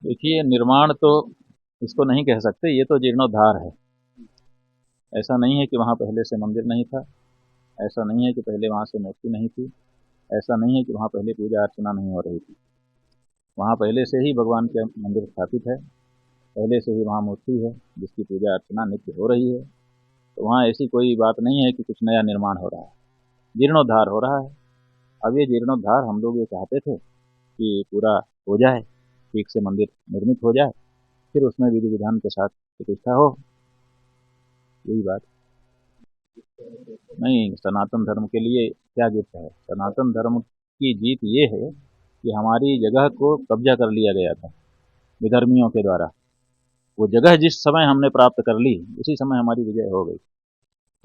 देखिए, निर्माण तो इसको नहीं कह सकते, ये तो जीर्णोद्धार है। ऐसा नहीं है कि वहाँ पहले से मंदिर नहीं था, ऐसा नहीं है कि पहले वहाँ से मूर्ति नहीं थी, ऐसा नहीं है कि वहाँ पहले पूजा अर्चना नहीं हो रही थी। वहाँ पहले से ही भगवान के मंदिर स्थापित है, पहले से ही वहाँ मूर्ति है जिसकी पूजा अर्चना नित्य हो रही है। तो वहाँ ऐसी कोई बात नहीं है कि कुछ नया निर्माण हो रहा है, जीर्णोद्धार हो रहा है। अब ये जीर्णोद्धार हम लोग ये चाहते थे कि पूरा हो जाए, ठीक से मंदिर निर्मित हो जाए, फिर उसमें विधि विधान के साथ प्रतिष्ठा हो, यही बात। नहीं, सनातन धर्म के लिए क्या गिफ्ट है? सनातन धर्म की जीत ये है कि हमारी जगह को कब्जा कर लिया गया था विधर्मियों के द्वारा। वो जगह जिस समय हमने प्राप्त कर ली, उसी समय हमारी विजय हो गई।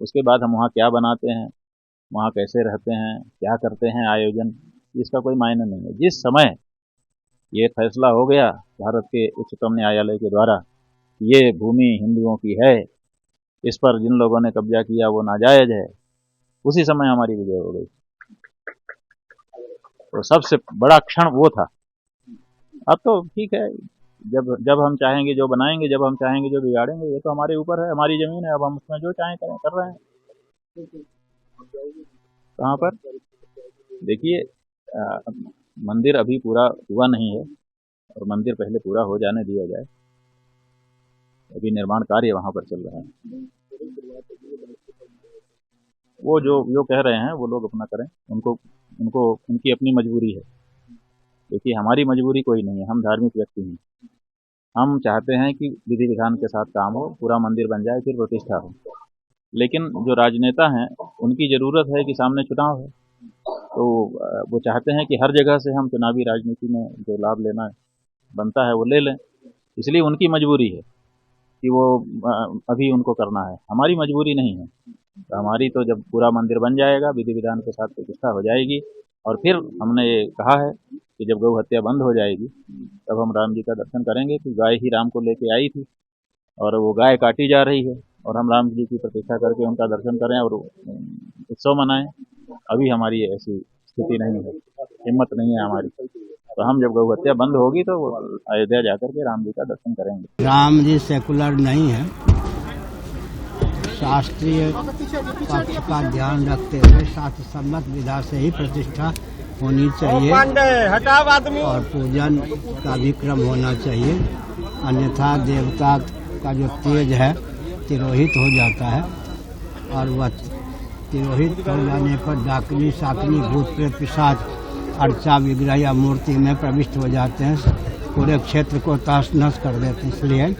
उसके बाद हम वहाँ क्या बनाते हैं, वहाँ कैसे रहते हैं, क्या करते हैं आयोजन, इसका कोई मायने नहीं है। जिस समय ये फैसला हो गया भारत के उच्चतम न्यायालय के द्वारा, ये भूमि हिंदुओं की है, इस पर जिन लोगों ने कब्जा किया वो नाजायज है, उसी समय हमारी विजय हो गई। तो सबसे बड़ा क्षण वो था। अब तो ठीक है, जब जब हम चाहेंगे जो बनाएंगे, जब हम चाहेंगे जो बिगाड़ेंगे, ये तो हमारे ऊपर है, हमारी जमीन है, अब हम उसमें जो चाहें करें, कर रहे हैं। कहाँ पर? देखिए, मंदिर अभी पूरा हुआ नहीं है और मंदिर पहले पूरा हो जाने दिया जाए। अभी निर्माण कार्य वहाँ पर चल रहा है। वो जो कह रहे हैं वो लोग अपना करें, उनको उनको उनकी अपनी मजबूरी है। देखिए, हमारी मजबूरी कोई नहीं है, हम धार्मिक व्यक्ति हैं। हम चाहते हैं कि विधि विधान के साथ काम हो, पूरा मंदिर बन जाए, फिर प्रतिष्ठा हो। लेकिन जो राजनेता हैं उनकी ज़रूरत है कि सामने चुनाव है, तो वो चाहते हैं कि हर जगह से हम चुनावी राजनीति में जो लाभ लेना बनता है वो ले लें। इसलिए उनकी मजबूरी है कि वो अभी उनको करना है, हमारी मजबूरी नहीं है। तो हमारी तो जब पूरा मंदिर बन जाएगा, विधि विधान के साथ प्रतिष्ठा हो जाएगी, और फिर हमने ये कहा है कि जब गौ हत्या बंद हो जाएगी तब हम राम जी का दर्शन करेंगे। कि गाय ही राम को लेके आई थी और वो गाय काटी जा रही है, और हम राम जी की प्रतिष्ठा करके उनका दर्शन करें और उत्सव मनाएं। अभी हमारी ऐसी स्थिति नहीं है, हिम्मत नहीं है हमारी। तो हम जब गौ हत्या बंद होगी तो अयोध्या जाकर के राम जी का दर्शन करेंगे। राम जी सेकुलर नहीं है, शास्त्रीय पक्ष का ध्यान रखते हुए शास्त्र सम्मत विधा से ही प्रतिष्ठा होनी चाहिए और पूजन का भी क्रम होना चाहिए। अन्यथा देवता का जो तेज है तिरोहित हो जाता है, और वह तिरोहित हो जाने पर डाकनी शाकनी भूत प्रेत पिशाच अर्चा विग्रह या मूर्ति में प्रविष्ट हो जाते हैं, पूरे क्षेत्र को तहस नहस कर देते हैं। इसलिए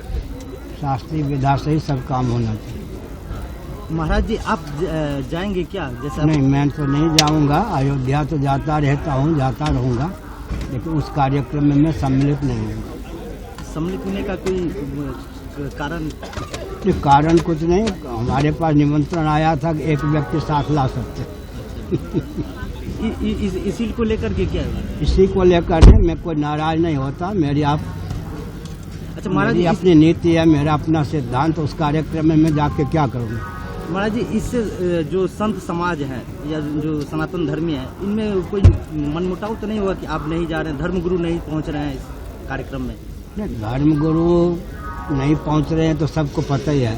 शास्त्रीय विधा से ही सब काम होना चाहिए। महाराज जी, आप जाएंगे क्या? जैसा नहीं, मैं तो नहीं जाऊंगा। अयोध्या तो जाता रहता हूँ, जाता रहूंगा, लेकिन उस कार्यक्रम में मैं सम्मिलित नहीं हूँ। सम्मिलित होने का कोई कारण? कारण कुछ नहीं, हमारे पास निमंत्रण आया था कि एक व्यक्ति साथ ला सकते। इसी को लेकर के क्या है? इसी को लेकर मैं कोई नाराज नहीं होता। मेरी अच्छा महाराज जी, अपनी नीति है, मेरा अपना सिद्धांत। उस कार्यक्रम में मैं जाके क्या करूँगा? महाराज जी, इससे जो संत समाज है या जो सनातन धर्मी है, इनमें कोई मनमुटाव तो नहीं हुआ कि आप नहीं जा रहे हैं, धर्मगुरु नहीं पहुंच रहे हैं इस कार्यक्रम में? धर्मगुरु नहीं पहुंच रहे हैं तो सबको पता ही है।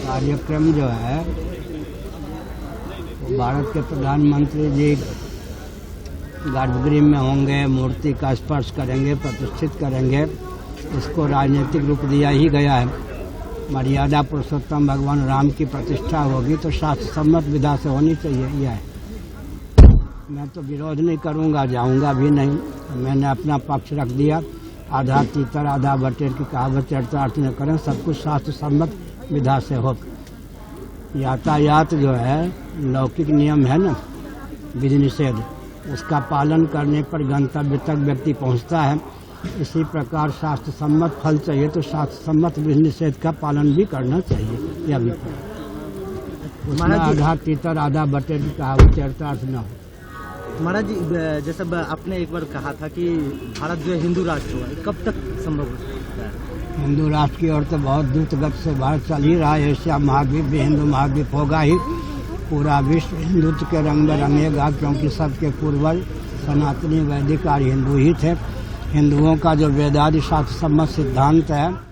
कार्यक्रम जो है भारत के प्रधानमंत्री जी गर्भगृह में होंगे, मूर्ति का स्पर्श करेंगे, प्रतिष्ठित करेंगे। इसको राजनीतिक रूप दिया ही गया है। मर्यादा पुरुषोत्तम भगवान राम की प्रतिष्ठा होगी तो शास्त्र सम्मत विधा से होनी चाहिए। यह है, मैं तो विरोध नहीं करूंगा, जाऊंगा भी नहीं। मैंने अपना पक्ष रख दिया। आधा तीतर आधा बटेर की कहावत चरितार्थ न करें, सब कुछ शास्त्र सम्मत विधा से हो। यातायात जो है लौकिक नियम है ना, विधि निषेध, उसका पालन करने पर गंतव्य तक व्यक्ति पहुंचता है। इसी प्रकार शास्त्र सम्मत फल चाहिए तो शास्त्र सम्मत विधि निषेध का पालन भी करना चाहिए। यह भी उसमें आधा तीतर आधा बटेर की कहावत चरितार्थ न हो। महाराज जी, जैसा आपने एक बार कहा था कि भारत जो है हिंदू राष्ट्र हुआ, कब तक संभव हो सकता है? हिंदू राष्ट्र की ओर तो बहुत द्रुत गति से भारत चल ही रहा है। एशिया महाद्वीप भी हिंदू महाद्वीप होगा ही। पूरा विश्व हिंदुत्व के रंग में रंगेगा, क्योंकि सबके पूर्वज सनातनी वैदिक और हिंदू ही थे। हिंदुओं का जो वेदादि शास्त्र सम्मत सिद्धांत है